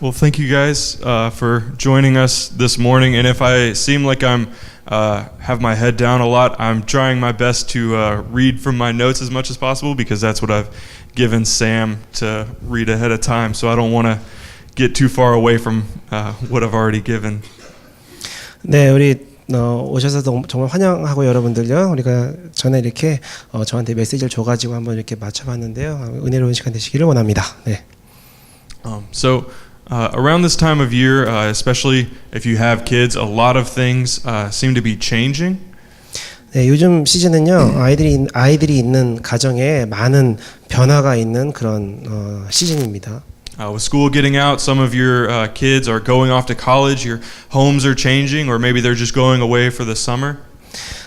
Well, thank you guys for joining us this morning. And if I seem like I'm have my head down a lot, I'm trying my best to read from my notes as much as possible because that's what I've given Sam to read ahead of time. So I don't want to get too far away from what I've already given. 네, 우리 오셔서 정말 환영하고 여러분들요. 우리가 전에 이렇게 저한테 메시지를 줘가지고 한번 이렇게 맞춰봤는데요. 은혜로운 시간 되시기를 원합니다. 네. So around this time of year, especially if you have kids, a lot of things seem to be changing. 네, 요즘 시즌은요. 아이들이 있는 가정에 많은 변화가 있는 그런 시즌입니다. With school getting out, some of your kids are going off to college, your homes are changing, or maybe they're just going away for the summer.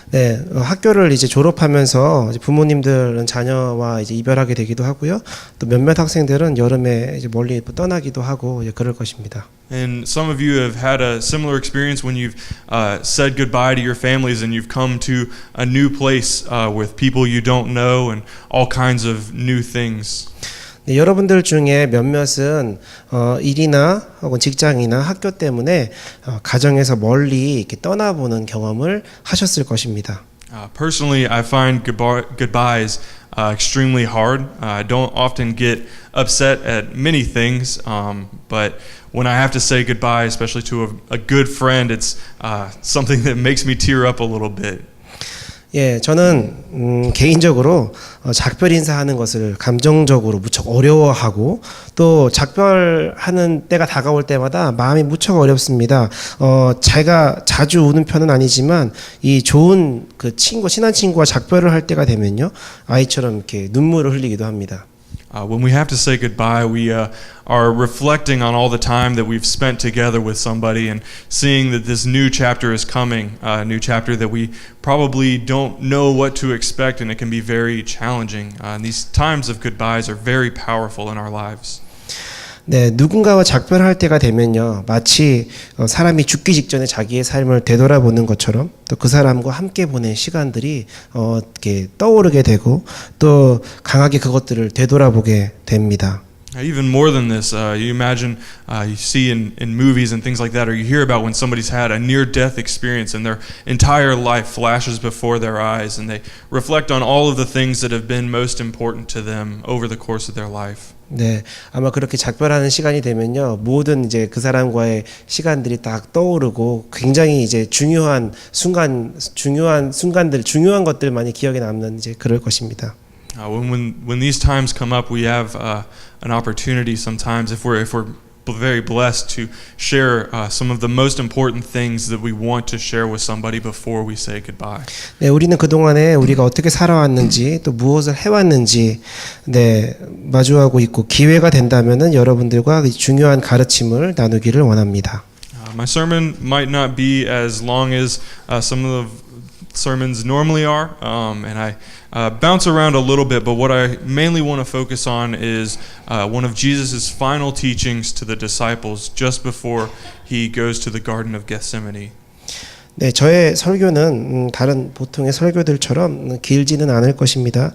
네, 학교를 이제 졸업하면서 이제 부모님들은 자녀와 이제 이별하게 되기도 하고요. 또 몇몇 학생들은 여름에 이제 멀리 떠나기도 하고 이제 그럴 것입니다. And some of you have had a similar experience when you've said goodbye to your families and you've come to a new place with people you don't know and all kinds of new things. 네, 여러분들 중에 몇몇은 일이나 혹은 직장이나 학교 때문에 가정에서 멀리 이렇게 떠나보는 경험을 하셨을 것입니다. Personally, I find goodbyes extremely hard. I don't often get upset at many things, but when I have to say goodbye, especially to a good friend, it's something that makes me tear up a little bit. 예, 저는 개인적으로 작별 인사하는 것을 감정적으로 무척 어려워하고 또 작별하는 때가 다가올 때마다 마음이 무척 어렵습니다. 제가 자주 우는 편은 아니지만 이 좋은 그 친한 친구와 작별을 할 때가 되면요, 아이처럼 이렇게 눈물을 흘리기도 합니다. When we have to say goodbye, we are reflecting on all the time that we've spent together with somebody and seeing that this new chapter is coming, a new chapter that we probably don't know what to expect, and it can be very challenging. And these times of goodbyes are very powerful in our lives. 네, 누군가와 작별할 때가 되면요, 마치 사람이 죽기 직전에 자기의 삶을 되돌아보는 것처럼 또 그 사람과 함께 보낸 시간들이 이렇게 떠오르게 되고 또 강하게 그것들을 되돌아보게 됩니다. Even more than this, you imagine, you see in movies and things like that, or you hear about when somebody's had a near-death experience and their entire life flashes before their eyes, and they reflect on all of the things that have been most important to them over the course of their life. 네, 아마 그렇게 작별하는 시간이 되면요, 모든 이제 그 사람과의 시간들이 딱 떠오르고 굉장히 이제 중요한 순간들, 중요한 것들만이 기억에 남는 이제 그럴 것입니다. When these times come up, we have an opportunity sometimes, if we're very blessed, to share some of the most important things that we want to share with somebody before we say goodbye. 네, 우리는 그 동안에 우리가 어떻게 살아왔는지 또 무엇을 해왔는지 네, 마주하고 있고 기회가 된다면은 여러분들과 중요한 가르침을 나누기를 원합니다. My sermon might not be as long as some of the sermons normally are, and I bounce around a little bit, but what I mainly want to focus on is one of Jesus' final teachings to the disciples just before he goes to the Garden of Gethsemane. 네, 저의 설교는 다른 보통의 설교들처럼 길지는 않을 것입니다.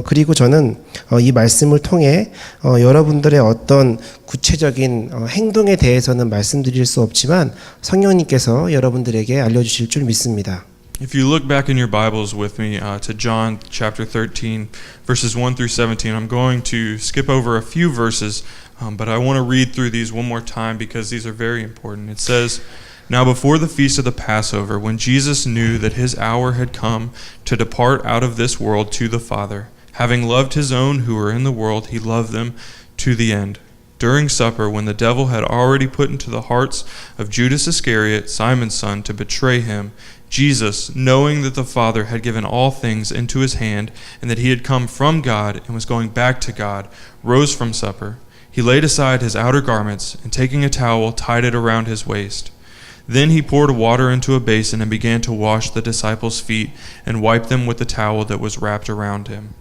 그리고 저는 이 말씀을 통해 여러분들의 어떤 구체적인 행동에 대해서는 말씀드릴 수 없지만 성령님께서 여러분들에게 알려주실 줄 믿습니다. If you look back in your Bibles with me to John chapter 13, verses 1 through 17, I'm going to skip over a few verses, but I want to read through these one more time because these are very important. It says, Now before the feast of the Passover, when Jesus knew that his hour had come to depart out of this world to the Father, having loved his own who were in the world, he loved them to the end. During supper, when the devil had already put into the hearts of Judas Iscariot, Simon's son, to betray him, Jesus, knowing that the Father had given all things into his hand, and that he had come from God and was going back to God, rose from supper. He laid aside his outer garments, and taking a towel, tied it around his waist. Then he poured water into a basin and began to wash the disciples' feet and wipe them with the towel that was wrapped around him.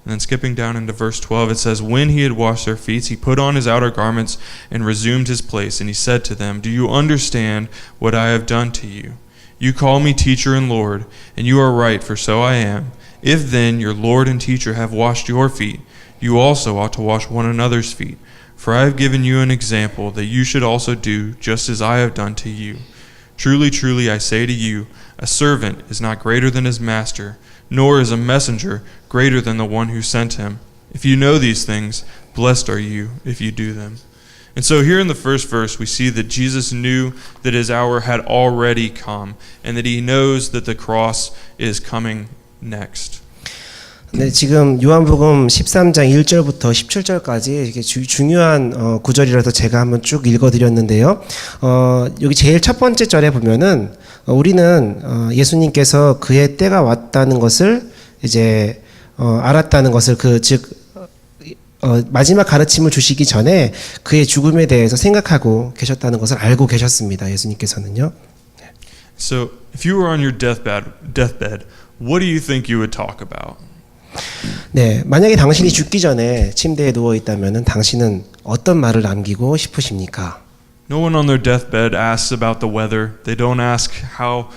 And then skipping down into verse 12, it says, When he had washed their feet, he put on his outer garments and resumed his place, and he said to them, Do you understand what I have done to you? You call me teacher and Lord, and you are right, for so I am. If then your Lord and teacher have washed your feet, you also ought to wash one another's feet. For I have given you an example that you should also do just as I have done to you. Truly, truly, I say to you, a servant is not greater than his master, nor is a messenger greater than the one who sent him. If you know these things, blessed are you if you do them. And so here in the first verse, we see that Jesus knew that his hour had already come, and that he knows that the cross is coming next. 네, 지금 요한복음 13장 1절부터 17절까지 이게 중요한 구절이라서 제가 한번 쭉 읽어드렸는데요. 여기 제일 첫 번째 절에 보면은 우리는 예수님께서 그의 때가 왔다는 것을 이제 알았다는 것을 마지막 가르침을 주시기 전에 그의 죽음에 대해서 생각하고 계셨다는 것을 알고 계셨습니다. 예수님께서는요. So, if you were on your deathbed, what do you think you would talk about? 네, 만약에 당신이 죽기 전에 침대에 누워 있다면은 당신은 어떤 말을 남기고 싶으십니까? No one on their deathbed asks about the weather. They don't ask how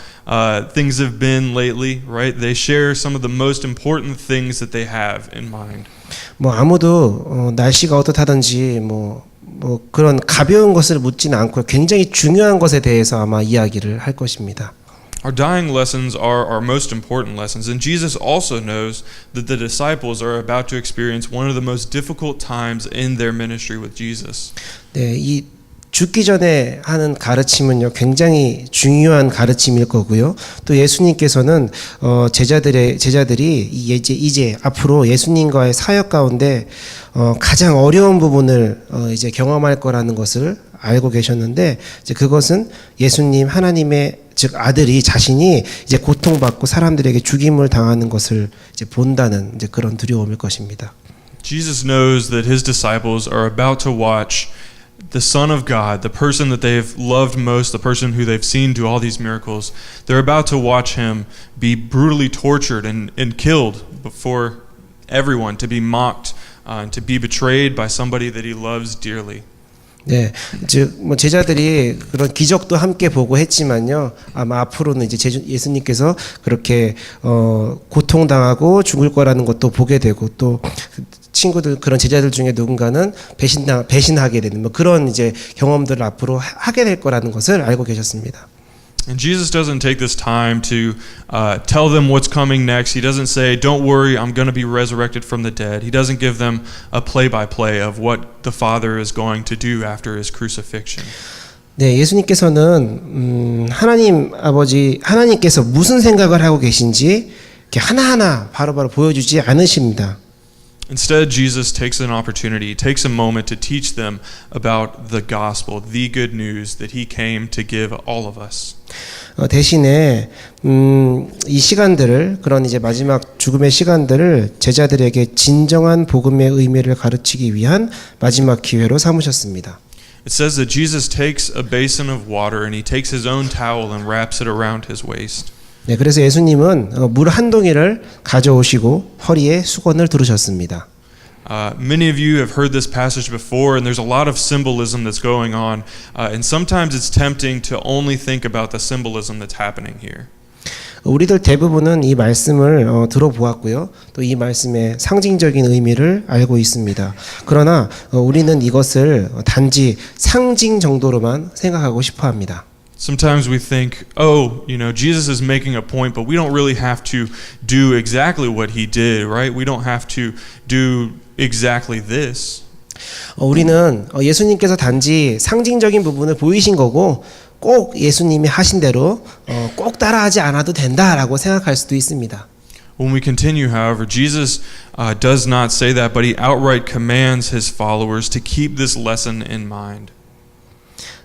things have been lately, right? They share some of the most important things that they have in mind. 뭐 아무도 날씨가 어떻다든지 뭐 그런 가벼운 것을 묻지는 않고 굉장히 중요한 것에 대해서 아마 이야기를 할 것입니다. Our dying lessons are our most important lessons, and Jesus also knows that the disciples are about to experience one of the most difficult times in their ministry with Jesus. 네, 이 죽기 전에 하는 가르침은요 굉장히 중요한 가르침일 거고요. 또 예수님께서는 제자들이 이제 앞으로 예수님과의 사역 가운데 가장 어려운 부분을 이제 경험할 거라는 것을 알고 계셨는데 이제 그것은 예수님 하나님의 즉 아들이 자신이 이제 고통받고 사람들에게 죽임을 당하는 것을 이제 본다는 이제 그런 두려움일 것입니다. Jesus knows that his disciples are about to watch the Son of God, the person that they've loved most, the person who they've seen do all these miracles. They're about to watch him be brutally tortured and killed before everyone, to be mocked, and to be betrayed by somebody that he loves dearly. 네, 즉 뭐 제자들이 그런 기적도 함께 보고 했지만요. 아마 앞으로는 이제 예수님께서 그렇게 고통당하고 죽을 거라는 것도 보게 되고 또 친구들 그런 제자들 중에 누군가는 배신하게 되는 뭐 그런 이제 경험들을 앞으로 하게 될 거라는 것을 알고 계셨습니다. And Jesus doesn't take this time to tell them what's coming next. He doesn't say, "Don't worry, I'm going to be resurrected from the dead." He doesn't give them a play-by-play of what the Father is going to do after his crucifixion. 네, 예수님께서는 하나님께서 무슨 생각을 하고 계신지 이렇게 하나하나 바로바로 보여주지 않으십니다. Instead, Jesus takes an opportunity, takes a moment to teach them about the gospel, the good news that he came to give all of us. 대신에 이 시간들을 그런 이제 마지막 죽음의 시간들을 제자들에게 진정한 복음의 의미를 가르치기 위한 마지막 기회로 삼으셨습니다. It says that Jesus takes a basin of water and he takes his own towel and wraps it around his waist. 네, 그래서 예수님은 물 한 동이를 가져오시고 허리에 수건을 두르셨습니다. Many of you have heard this passage before, and there's a lot of symbolism that's going on, and sometimes it's tempting to only think about the symbolism that's happening here. 우리들 대부분은 이 말씀을 들어보았고요. 또 이 말씀의 상징적인 의미를 알고 있습니다. 그러나 우리는 이것을 단지 상징 정도로만 생각하고 싶어 합니다. Sometimes we think, oh, Jesus is making a point, but we don't really have to do exactly what he did, right? We don't have to do exactly this. 우리는 예수님께서 단지 상징적인 부분을 보이신 거고 꼭 예수님이 하신 대로 꼭 따라하지 않아도 된다라고 생각할 수도 있습니다. When we continue, however, Jesus does not say that, but he outright commands his followers to keep this lesson in mind.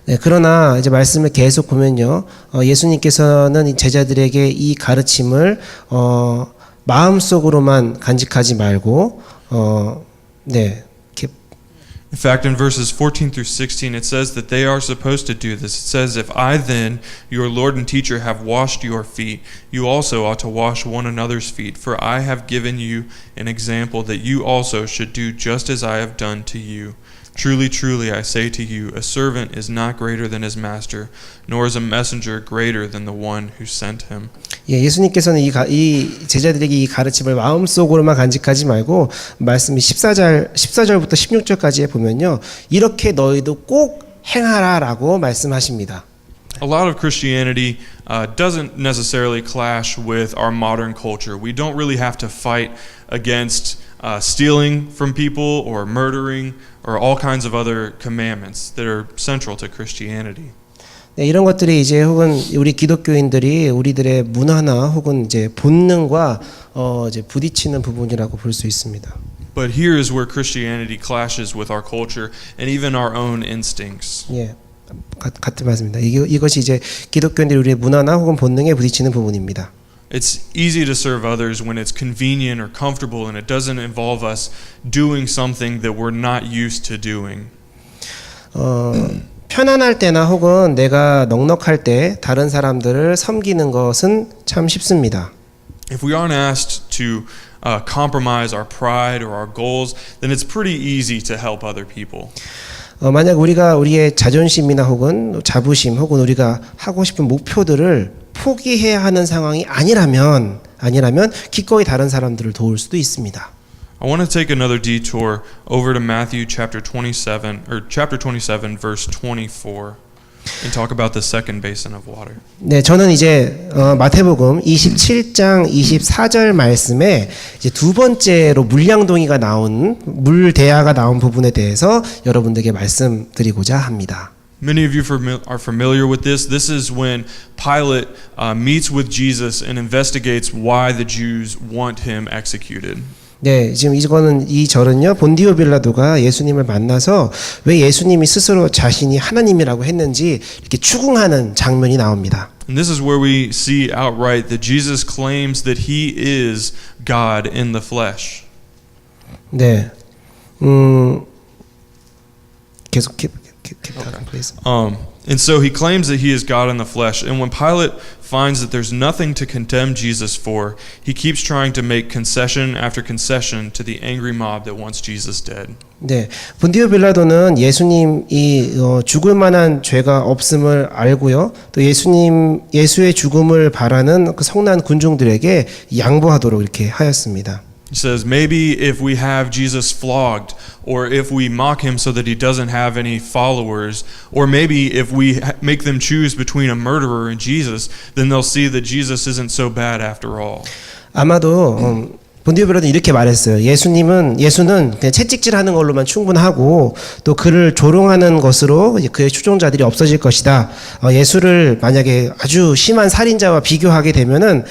네, 그러나 이제 말씀을 계속 보면요, 예수님께서는 제자들에게 이 가르침을 마음속으로만 간직하지 말고, 네. In fact, in verses 14 through 16, it says that they are supposed to do this. It says, "If I then, your Lord and teacher, have washed your feet, you also ought to wash one another's feet. For I have given you an example that you also should do just as I have done to you. Truly, truly, I say to you, a servant is not greater than his master, nor is a messenger greater than the one who sent him. 예, 예수님께서는 이 제자들에게 이 가르침을 마음속으로만 간직하지 말고 말씀이 14절부터 16절까지에 보면요. 이렇게 너희도 꼭 행하라라고 말씀하십니다. A lot of Christianity doesn't necessarily clash with our modern culture. We don't really have to fight against stealing from people or murdering or all kinds of other commandments that are central to Christianity. 네, 이런 것들이 이제 혹은 우리 기독교인들이 우리들의 문화나 혹은 이제 본능과 이제 부딪히는 부분이라고 볼 수 있습니다. But here is where Christianity clashes with our culture and even our own instincts. 예, 같은 말씀입니다. 이것이 이제 기독교인들이 우리의 문화나 혹은 본능에 부딪히는 부분입니다. It's easy to serve others when it's convenient or comfortable and it doesn't involve us doing something that we're not used to doing. 편안할 때나 혹은 내가 넉넉할 때 다른 사람들을 섬기는 것은 참 쉽습니다. If we aren't asked to compromise our pride or our goals, then it's pretty easy to help other people. 만약 우리가 우리의 자존심이나 혹은 자부심 혹은 우리가 하고 싶은 목표들을 포기해야 하는 상황이 아니라면 기꺼이 다른 사람들을 도울 수도 있습니다. I want to take another detour over to Matthew chapter 27 verse 24 and talk about the second basin of water. 네, 저는 이제 마태복음 27장 24절 말씀에 이제 두 번째로 물량동이가 나온 물대야가 나온 부분에 대해서 여러분들에게 말씀드리고자 합니다. Many of you are familiar with this. This is when Pilate meets with Jesus and investigates why the Jews want him executed. 네, 지금 이 절은요, 본디오 빌라도가 예수님을 만나서 왜 예수님이 스스로 자신이 하나님이라고 했는지 이렇게 추궁하는 장면이 나옵니다. And this is where we see outright that Jesus claims that he is God in the flesh. 네, 계속 keep talking, please. And so he claims that he is God in the flesh. And when Pilate finds that there's nothing to condemn Jesus for, he keeps trying to make concession after concession to the angry mob that wants Jesus dead. 네, 본디오 빌라도는 예수님이 죽을 만한 죄가 없음을 알고요. 또 예수의 죽음을 바라는 그 성난 군중들에게 양보하도록 이렇게 하였습니다. He says, maybe if we have Jesus flogged, or if we mock him so that he doesn't have any followers, or maybe if we make them choose between a murderer and Jesus, then they'll see that Jesus isn't so bad after all. 아마도 본디오 빌라도는 이렇게 말했어요. 예수는 그냥 채찍질하는 걸로만 충분하고 또 그를 조롱하는 것으로 그의 추종자들이 없어질 것이다. 예수를 만약에 아주 심한 살인자와 비교하게 되면은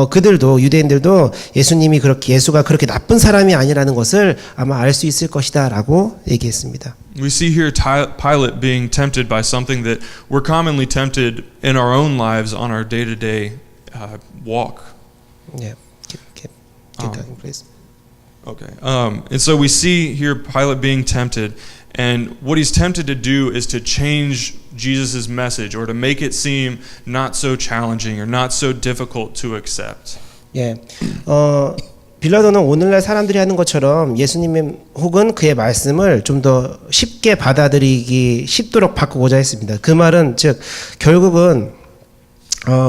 그들도 유대인들도 예수가 그렇게 나쁜 사람이 아니라는 것을 아마 알 수 있을 것이다라고 얘기했습니다. We see here Pilate being tempted by something that we're commonly tempted in our own lives on our day-to-day walk. 네. Keep talking, please. Okay. And so we see here Pilate being tempted, and what he's tempted to do is to change Jesus' message or to make it seem not so challenging or not so difficult to accept. 예. 빌라도는 오늘날 사람들이 하는 것처럼 예수님의 혹은 그의 말씀을 좀 더 쉽게 받아들이기 쉽도록 바꾸고자 했습니다. 그 말은 즉 결국은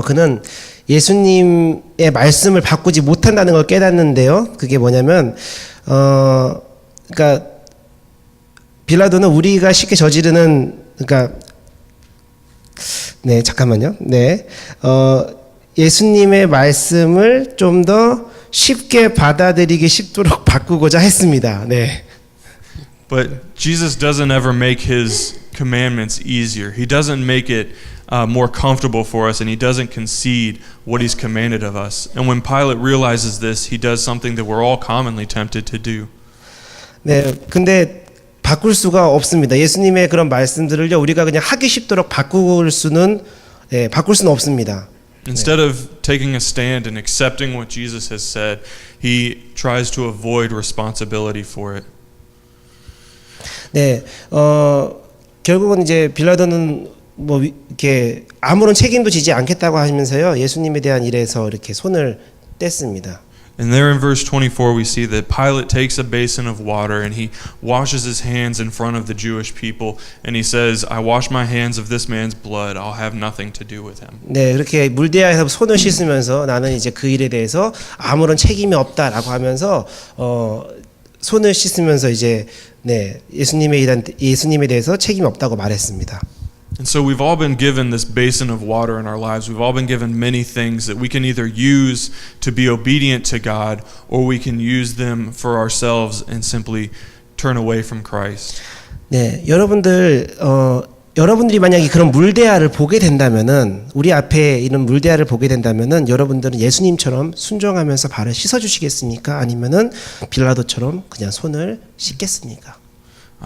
그는 예수님의 말씀을 바꾸지 못한다는 걸 깨닫는데요. 그게 뭐냐면 그러니까 빌라도는 우리가 쉽게 저지르는 네, 잠깐만요. 네. 예수님의 말씀을 좀 더 쉽게 받아들이기 쉽도록 바꾸고자 했습니다. 네. But Jesus doesn't ever make his commandments easier. He doesn't make it more comfortable for us, and he doesn't concede what he's commanded of us. And when Pilate realizes this, he does something that we're all commonly tempted to do. 네, 근데 바꿀 수가 없습니다. 예수님의 그런 말씀들을요, 우리가 그냥 하기 쉽도록 바꿀 수는 없습니다. Instead of taking a stand and accepting what Jesus has said, he tries to avoid responsibility for it. 네, 결국은 이제 빌라도는 뭐 이렇게 아무런 책임도 지지 않겠다고 하면서요, 예수님에 대한 일에서 이렇게 손을 뗐습니다. And there in verse 24 we see that Pilate takes a basin of water and he washes his hands in front of the Jewish people and he says, I wash my hands of this man's blood. I'll have nothing to do with him. 네, 이렇게 물대야에서 손을 씻으면서 나는 이제 그 일에 대해서 아무런 책임이 없다라고 하면서 손을 씻으면서 이제 네, 예수님에 대해서 책임이 없다고 말했습니다. And so we've all been given this basin of water in our lives. We've all been given many things that we can either use to be obedient to God or we can use them for ourselves and simply turn away from Christ. 네, 여러분들이 만약에 그런 물대야를 보게 된다면은 우리 앞에 이런 물대야를 보게 된다면은 여러분들은 예수님처럼 순종하면서 발을 씻어 주시겠습니까? 아니면은 빌라도처럼 그냥 손을 씻겠습니까?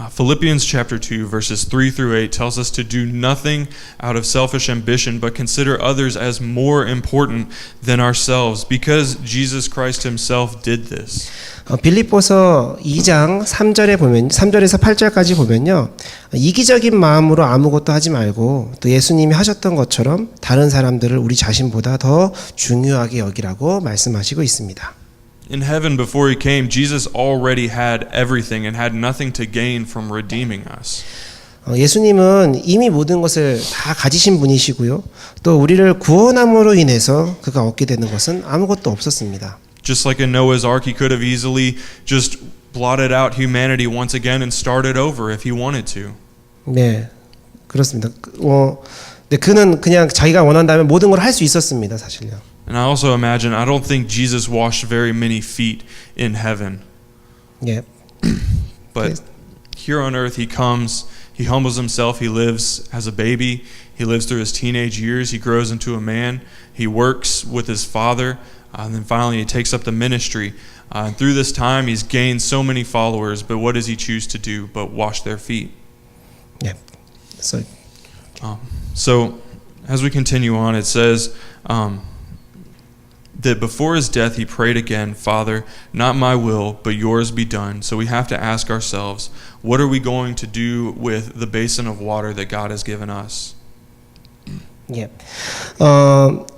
Philippians chapter 2 verses 3 through 8 tells us to do nothing out of selfish ambition but consider others as more important than ourselves because Jesus Christ himself did this. 빌립보서 2장 3절에서 8절까지 보면요. 이기적인 마음으로 아무것도 하지 말고 또 예수님이 하셨던 것처럼 다른 사람들을 우리 자신보다 더 중요하게 여기라고 말씀하시고 있습니다. In heaven before he came, Jesus already had everything and had nothing to gain from redeeming us. 예수님은 이미 모든 것을 다 가지신 분이시고요. 또 우리를 구원함으로 인해서 그가 얻게 되는 것은 아무것도 없었습니다. Just like in Noah's ark, he could have easily just blotted out humanity once again and started over if he wanted to. 네, 그렇습니다. 네, 그는 그냥 자기가 원한다면 모든 걸 할 수 있었습니다, 사실요. And I also imagine, I don't think Jesus washed very many feet in heaven. 예. But here on earth, he comes, he humbles himself, he lives as a baby, he lives through his teenage years, he grows into a man, he works with his father, and then finally he takes up the ministry. And through this time, he's gained so many followers, but what does he choose to do but wash their feet? 예. So as we continue on, it says that before his death, he prayed again, Father, not my will, but yours be done. So we have to ask ourselves, what are we going to do with the basin of water that God has given us? 예.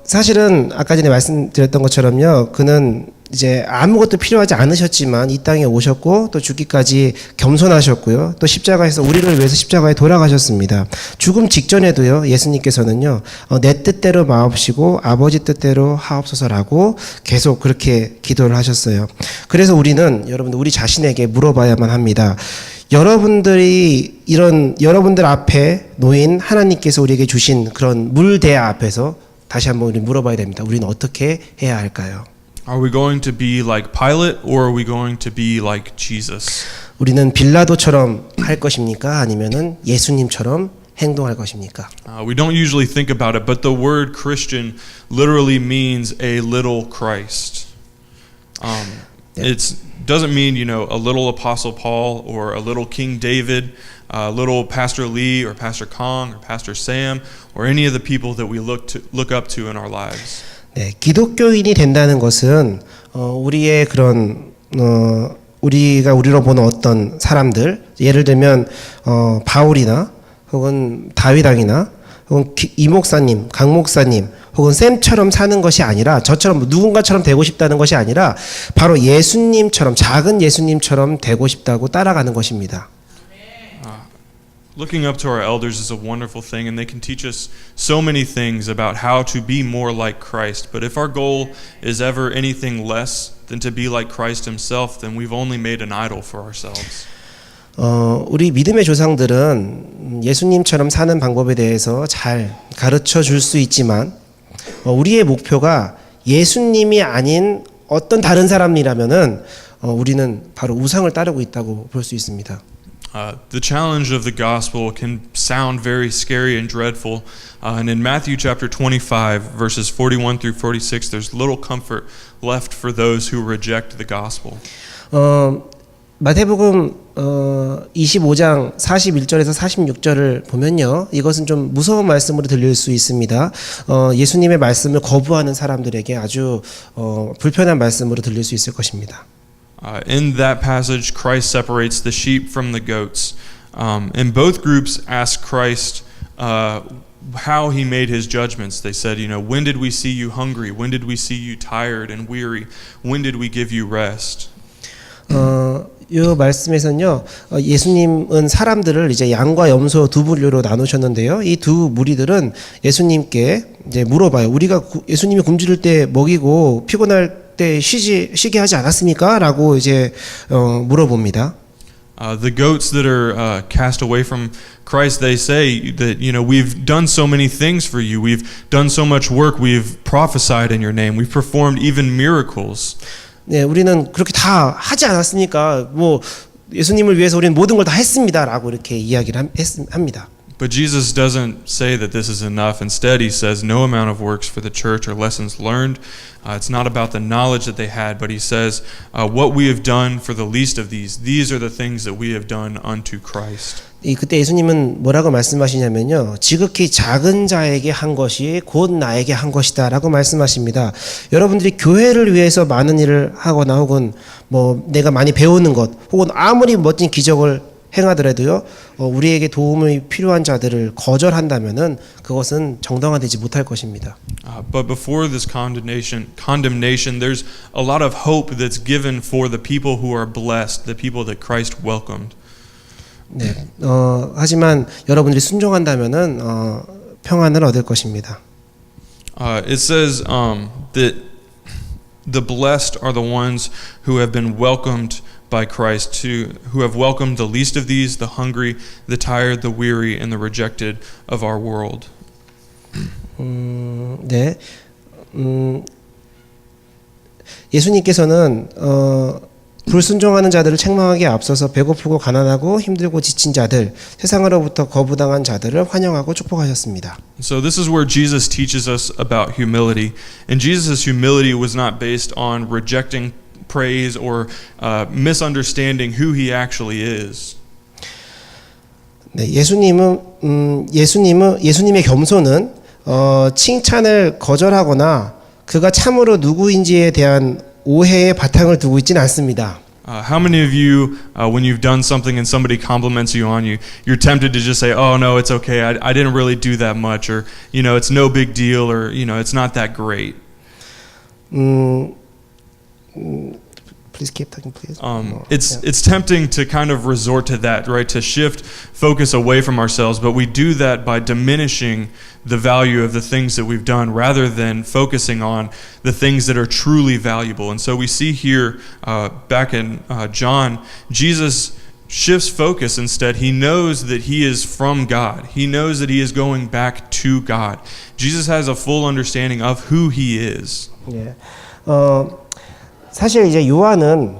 사실은 아까 전에 말씀드렸던 것처럼요. 그는 이제 아무것도 필요하지 않으셨지만 이 땅에 오셨고 또 죽기까지 겸손하셨고요. 또 십자가에서 우리를 위해서 십자가에 돌아가셨습니다. 죽음 직전에도요. 예수님께서는요. 내 뜻대로 마옵시고 아버지 뜻대로 하옵소서라고 계속 그렇게 기도를 하셨어요. 그래서 우리는 여러분들 우리 자신에게 물어봐야만 합니다. 여러분들 앞에 놓인 하나님께서 우리에게 주신 그런 물대야 앞에서 다시 한번 우리 물어봐야 됩니다. 우리는 어떻게 해야 할까요? Are we going to be like Pilate or are we going to be like Jesus? 우리는 빌라도처럼 할 것입니까? 아니면은 예수님처럼 행동할 것입니까? We don't usually think about it, but the word Christian literally means a little Christ. It doesn't mean, a little Apostle Paul or a little King David, a little Pastor Lee or Pastor Kong or Pastor Sam or any of the people that we look up to in our lives. 네, 기독교인이 된다는 것은 우리의 그런 우리가 우리로 보는 어떤 사람들, 예를 들면 바울이나 혹은 다윗왕이나 혹은 이 목사님, 강 목사님, 혹은 쌤처럼 사는 것이 아니라 저처럼 누군가처럼 되고 싶다는 것이 아니라 바로 예수님처럼 작은 예수님처럼 되고 싶다고 따라가는 것입니다. Looking up to our elders is a wonderful thing, and they can teach us so many things about how to be more like Christ. But if our goal is ever anything less than to be like Christ himself, then we've only made an idol for ourselves. 우리 믿음의 조상들은 예수님처럼 사는 방법에 대해서 잘 가르쳐 줄 수 있지만 우리의 목표가 예수님이 아닌 어떤 다른 사람이라면은 우리는 바로 우상을 따르고 있다고 볼 수 있습니다. The challenge of the gospel can sound very scary and dreadful. And in Matthew chapter 25, verses 41 through 46, there's little comfort left for those who reject the gospel. 마태복음 25장 41절에서 46절을 보면요. 이것은 좀 무서운 말씀으로 들릴 수 있습니다. 예수님의 말씀을 거부하는 사람들에게 아주 불편한 말씀으로 들릴 수 있을 것입니다. In that passage, Christ separates the sheep from the goats. And both groups ask Christ, how he made his judgments. They said, when did we see you hungry? When did we see you tired and weary? When did we give you rest? 이 말씀에서는요, 예수님은 사람들을 이제 양과 염소 두 분류로 나누셨는데요. 이 두 무리들은 예수님께 이제 물어봐요. 우리가 예수님이 굶주릴 때 먹이고 피곤할 때 쉬게 하지 않았습니까? 라고 이제 물어봅니다. The goats that are cast away from Christ, they say that, we've done so many things for you. We've done so much work. We've prophesied in your name. We've performed even miracles. 네, 우리는 그렇게 다 하지 않았습니까? 뭐 예수님을 위해서 우리는 모든 걸 다 했습니다라고 이렇게 이야기를 합니다. But Jesus doesn't say that this is enough. Instead, he says no amount of works for the church or lessons learned. It's not about the knowledge that they had, but he says what we have done for the least of these are the things that we have done unto Christ. 그때 예수님은 뭐라고 말씀하시냐면요. 지극히 작은 자에게 한 것이 곧 나에게 한 것이다 라고 말씀하십니다. 여러분들이 교회를 위해서 많은 일을 하거나 혹은 뭐 내가 많이 배우는 것 혹은 아무리 멋진 기적을 행하더라도요. 우리에게 도움이 필요한 자들을 거절한다면은 그것은 정당화되지 못할 것입니다. But before this condemnation, there's a lot of hope that's given for the people who are blessed, the people that Christ welcomed. 네, 하지만 여러분들이 순종한다면은 평안을 얻을 것입니다. It says that the blessed are the ones who have been welcomed by Christ, who have welcomed the least of these, the hungry, the tired, the weary, and the rejected of our world. 네, 예수님께서는 불순종하는 자들을 책망하기에 앞서서 배고프고 가난하고 힘들고 지친 자들, 세상으로부터 거부당한 자들을 환영하고 축복하셨습니다. So this is where Jesus teaches us about humility. And Jesus' humility was not based on rejecting praise or misunderstanding who he actually is. 네, 예수님의 겸손은 칭찬을 거절하거나 그가 참으로 누구인지에 대한 오해의 바탕을 두고 있지는 않습니다. How many of you, when you've done something and somebody compliments you on you, you're tempted to just say, "Oh no, it's okay. I didn't really do that much," or it's no big deal, or it's not that great. Please keep talking, please. It's tempting to kind of resort to that, right? To shift focus away from ourselves, but we do that by diminishing the value of the things that we've done rather than focusing on the things that are truly valuable. And so we see here back in John, Jesus shifts focus instead. He knows that he is from God. He knows that he is going back to God. Jesus has a full understanding of who he is. 예. 사실 이제 요한은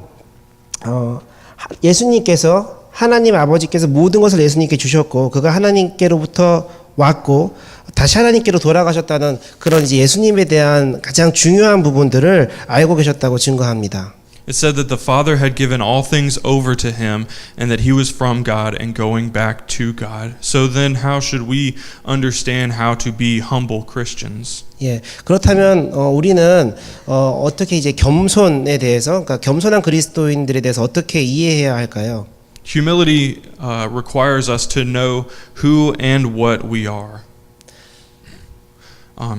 예수님께서 하나님 아버지께서 모든 것을 예수님께 주셨고 그가 하나님께로부터 왔고 다시 하나님께로 돌아가셨다는 그런 이제 예수님에 대한 가장 중요한 부분들을 알고 계셨다고 증거합니다. It said that the Father had given all things over to him and that he was from God and going back to God. So then how should we understand how to be humble Christians? 예. 그렇다면 우리는 어떻게 이제 겸손에 대해서 그러니까 겸손한 그리스도인들에 대해서 어떻게 이해해야 할까요? Humility requires us to know who and what we are.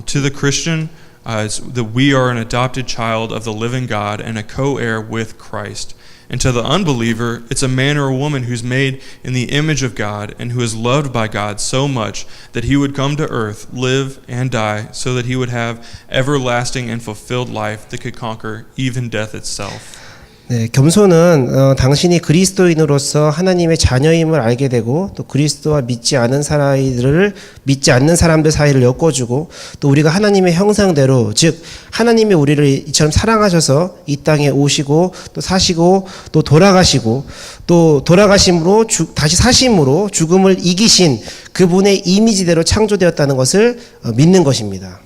To the Christian, that we are an adopted child of the living God and a co-heir with Christ. And to the unbeliever, it's a man or a woman who's made in the image of God and who is loved by God so much that he would come to earth, live and die, so that he would have everlasting and fulfilled life that could conquer even death itself. 네, 겸손은 당신이 그리스도인으로서 하나님의 자녀임을 알게 되고 또 그리스도와 믿지 않는 사람들 사이를 엮어주고 또 우리가 하나님의 형상대로 즉 하나님이 우리를 이처럼 사랑하셔서 이 땅에 오시고 또 사시고 또 돌아가시고 또 돌아가심으로 다시 사심으로 죽음을 이기신 그분의 이미지대로 창조되었다는 것을 믿는 것입니다.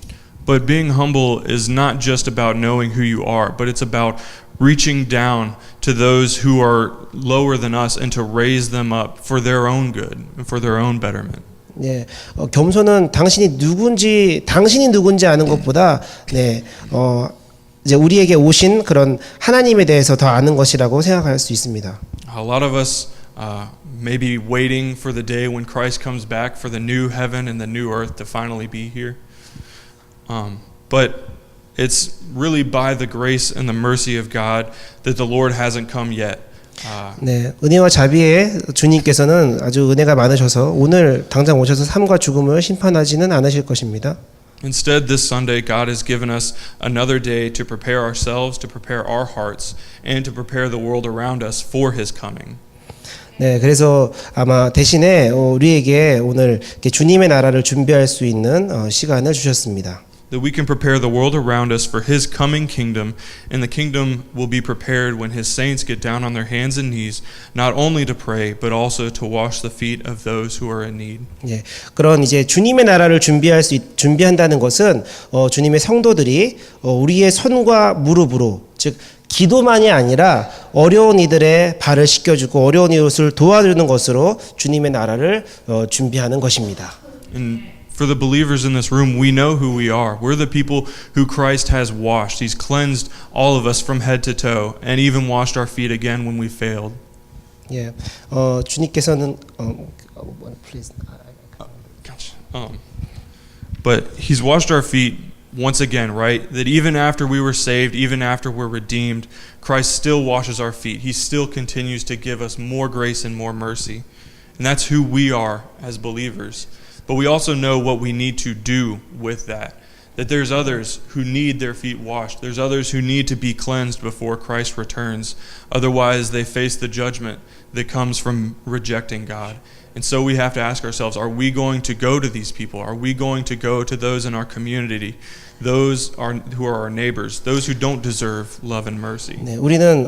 But being humble is not just about knowing who you are, but it's about reaching down to those who are lower than us and to raise them up for their own good and for their own betterment. 네, 겸손은 당신이 누군지 아는 것보다 이제 우리에게 오신 그런 하나님에 대해서 더 아는 것이라고 생각할 수 있습니다. A lot of us maybe waiting for the day when Christ comes back for the new heaven and the new earth to finally be here. But it's really by the grace and the mercy of God that the Lord hasn't come yet. 네, 은혜와 자비에 주님께서는 아주 은혜가 많으셔서 오늘 당장 오셔서 삶과 죽음을 심판하지는 않으실 것입니다. Instead, this Sunday, God has given us another day to prepare ourselves, to prepare our hearts, and to prepare the world around us for His coming. 네, 그래서 아마 대신에 우리에게 오늘 이렇게 주님의 나라를 준비할 수 있는 시간을 주셨습니다. That we can prepare the world around us for His coming kingdom, and the kingdom will be prepared when His saints get down on their hands and knees, not only to pray, but also to wash the feet of those who are in need. 예, 그런 이제 주님의 나라를 준비한다는 것은 주님의 성도들이 우리의 손과 무릎으로 즉 기도만이 아니라 어려운 이들의 발을 씻겨주고 어려운 이웃을 도와주는 것으로 주님의 나라를 준비하는 것입니다. And for the believers in this room, we know who we are. We're the people who Christ has washed. He's cleansed all of us from head to toe, and even washed our feet again when we failed. 예, 주님께서는 please. But He's washed our feet once again, right? That even after we were saved, even after we're redeemed, Christ still washes our feet. He still continues to give us more grace and more mercy. And that's who we are as believers. But we also know what we need to do with that. That there's others who need their feet washed. There's others who need to be cleansed before Christ returns. Otherwise, they face the judgment that comes from rejecting God. And so we have to ask ourselves, are we going to go to these people? Are we going to go to those in our community, those who are our neighbors, those who don't deserve love and mercy? 네, 우리는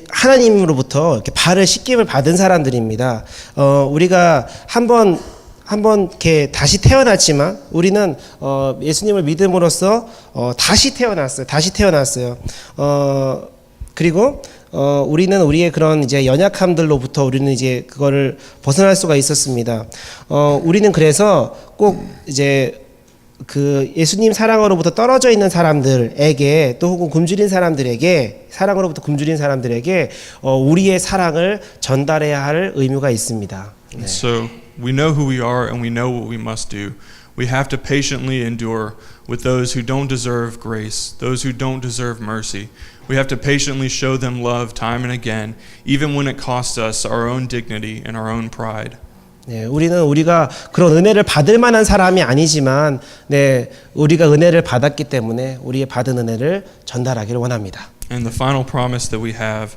하나님으로부터 이렇게 발을 씻김을 받은 사람들입니다. 우리가 한번 이렇게 다시 태어났지만 우리는 예수님을 믿음으로써 다시 태어났어요. 그리고 우리는 우리의 그런 이제 연약함들로부터 우리는 이제 그거를 벗어날 수가 있었습니다. 우리는 그래서 꼭 이제 그 예수님 사랑으로부터 떨어져 있는 사람들에게 또 혹은 사랑으로부터 굶주린 사람들에게 우리의 사랑을 전달해야 할 의무가 있습니다. 네. So we know who we are and we know what we must do. We have to patiently endure with those who don't deserve grace, those who don't deserve mercy. We have to patiently show them love time and again, even when it costs us our own dignity and our own pride. 네, 우리가 그런 은혜를 받을 만한 사람이 아니지만, 네, 우리가 은혜를 받았기 때문에 우리의 받은 은혜를 전달하기를 원합니다. And the final promise that we have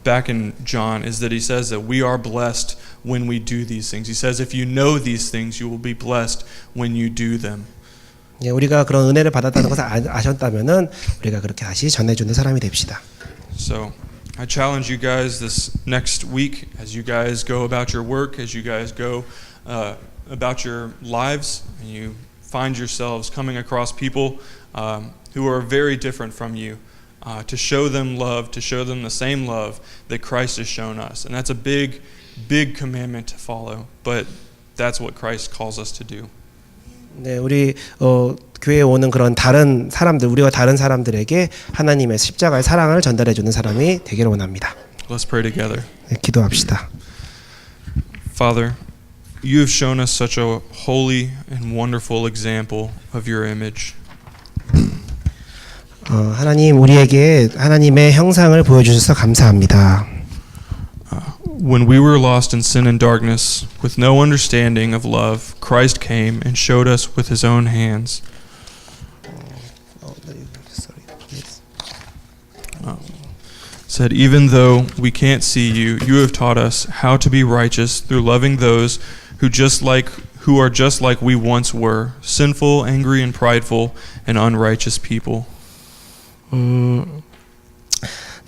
back in John is that he says that we are blessed when we do these things. He says, if you know these things, you will be blessed when you do them. 네, 우리가 그런 은혜를 받았다는 것을 아셨다면은 우리가 그렇게 다시 전해주는 사람이 됩시다. So I challenge you guys this next week as you guys go about your work, as you guys go about your lives, and you find yourselves coming across people who are very different from you, to show them love, to show them the same love that Christ has shown us. And that's a big, big commandment to follow, but that's what Christ calls us to do. 네, 우리 교회에 오는 그런 다른 사람들, 우리와 다른 사람들에게 하나님의 십자가의 사랑을 전달해 주는 사람이 되기를 원합니다. Let's pray together. 네, 기도합시다. Father, you have shown us such a holy and wonderful example of your image. 하나님, 우리에게 하나님의 형상을 보여주셔서 감사합니다. When we were lost in sin and darkness, with no understanding of love, Christ came and showed us with his own hands. Said, even though we can't see you, you have taught us how to be righteous through loving those who are just like we once were, sinful, angry, and prideful, and unrighteous people.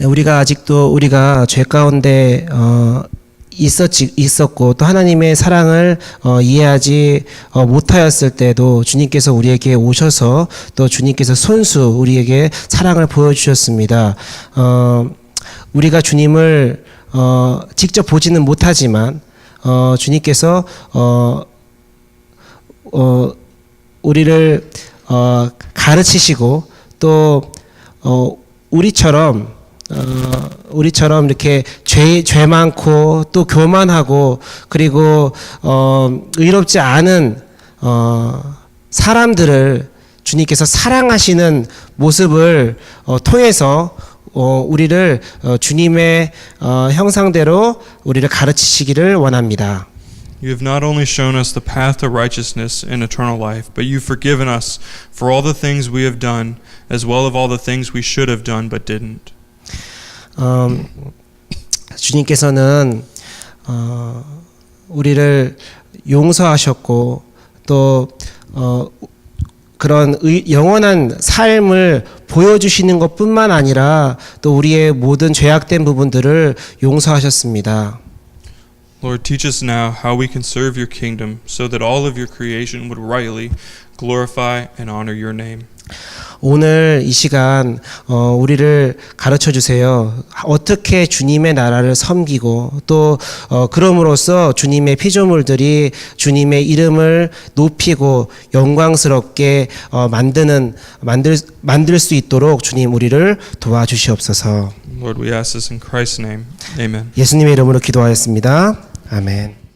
네, 우리가 죄 가운데 있었고 또 하나님의 사랑을 이해하지 못하였을 때도 주님께서 우리에게 오셔서 또 주님께서 손수 우리에게 사랑을 보여주셨습니다. 우리가 주님을 직접 보지는 못하지만 주님께서 우리를 가르치시고 또 우리처럼 우리처럼 이렇게 죄 많고 또 교만하고 그리고 의롭지 않은 사람들을 주님께서 사랑하시는 모습을 통해서 우리를 주님의 형상대로 우리를 가르치시기를 원합니다. You have not only shown us the path to righteousness and eternal life, but you've forgiven us for all the things we have done, as well as all the things we should have done but didn't. 주님께서는 우리를 용서하셨고 또 그런 영원한 삶을 보여주시는 것뿐만 아니라 또 우리의 모든 죄악된 부분들을 용서하셨습니다. Lord, teach us now how we can serve your kingdom so that all of your creation would rightly glorify and honor your name. 오늘 이 시간 우리를 가르쳐 주세요. 어떻게 주님의 나라를 섬기고 또 그럼으로써 주님의 피조물들이 주님의 이름을 높이고 영광스럽게 만들 수 있도록 주님 우리를 도와주시옵소서. Lord, we ask this in Christ's name. Amen. 예수님의 이름으로 기도하였습니다. 아멘.